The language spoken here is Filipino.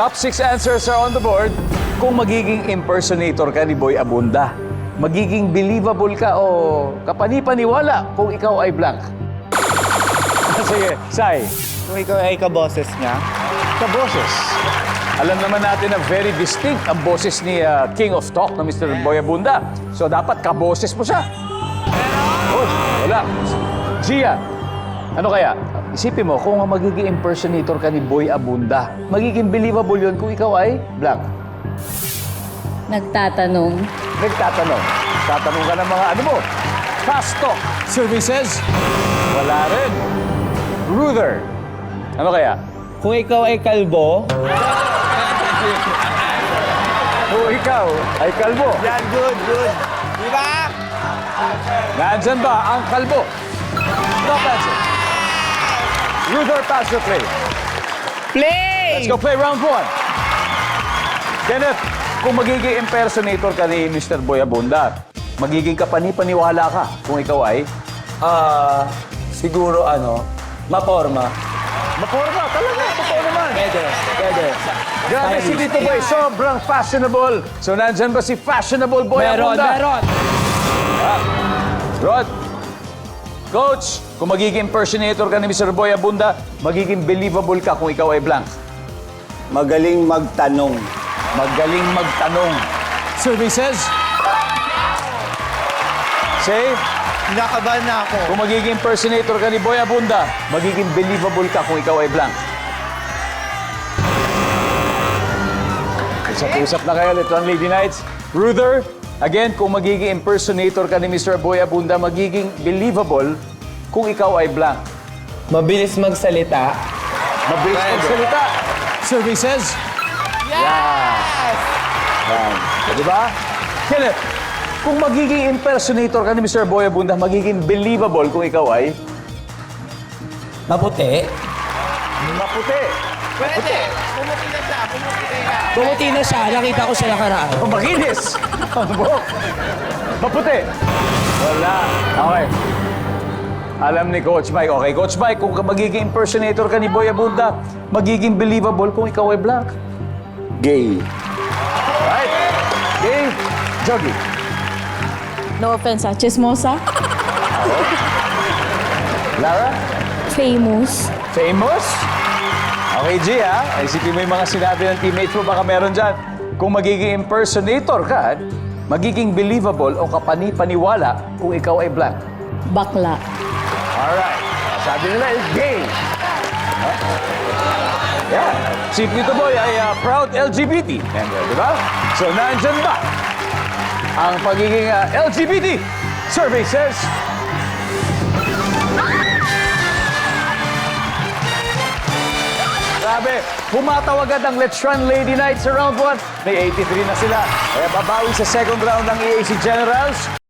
Top 6 answers are on the board. Kung magiging impersonator ka ni Boy Abunda, magiging believable ka o kapani-paniwala kung ikaw ay blank. Sige, Sai. Kung ikaw ay kaboses niya, Kaboses. Alam naman natin na very distinct ang boses ni King of Talk na Mr. Boy Abunda. So dapat kaboses mo siya. Oh, wala. Gia, ano kaya? Isipin mo, kung magiging impersonator ka ni Boy Abunda, magiging believable yun kung ikaw ay blank. Nagtatanong. Nagtatanong. Tatanong ka ng mga ano mo. Fast talk. Services? Wala rin. Ruther. Ano kaya? kung ikaw ay kalbo, Kung ikaw ay kalbo. yan, good. Di ba? Nandyan ba ang kalbo? Top answer. Ruther, pass or play? Play! Let's go play round 1. Kenneth, kung magiging impersonator ka ni Mr. Boy Abunda, magiging kapani-paniwala ka kung ikaw ay Siguro maporma. maporma. Talaga, totoo naman. Pwede. Grabe si Tito Boy, sobrang fashionable. So nandyan ba si fashionable Boy Abunda? Meron. Rod, Coach, kung magiging impersonator ka ni Mr. Boy Abunda, magiging believable ka kung ikaw ay blank. Magaling magtanong. Magaling magtanong. Services? Say, Kinakabahan na ako. kung magiging impersonator ka ni Boy Abunda, magiging believable ka kung ikaw ay blank. Usap-usap na kayo, Little Lady Knights. Ruther, again, kung magiging impersonator ka ni Mr. Boy Abunda, magiging believable kung ikaw ay blank. Mabilis magsalita. Mabilis magsalita. Services? Yan. Di ba? Kenneth, kung magiging impersonator ka ni Mr. Boy Abunda, magiging believable kung ikaw ay Maputi. maputi. Pwede. Pumuti na siya. Pumuti na siya. Nakita ko siya nakaraan. O makinis. Ang buhok. Maputi. Wala. Okay. Alam ni Coach Mike. Okay, Coach Mike, kung magiging impersonator ka ni Boy Abunda, magiging believable kung ikaw ay black. Gay. Right? Okay. Joggy. No offense, chismosa. Lara? Famous. Famous? Okay, G, ha? Isipin mo yung mga sinabi ng teammates mo, baka meron dyan. Kung magiging impersonator ka, magiging believable o kapani-paniwala kung ikaw ay black. Bakla. Alright. Sabi nila is gay. Huh? Yeah. Si Tito Boy ay proud LGBT. Di ba? So, nandyan ba ang pagiging LGBT? Survey says... Grabe, pumatawag agad ang Let's Run Lady Knights sa round 1. May 83 na sila. Kaya babawi sa second round ng EAC Generals.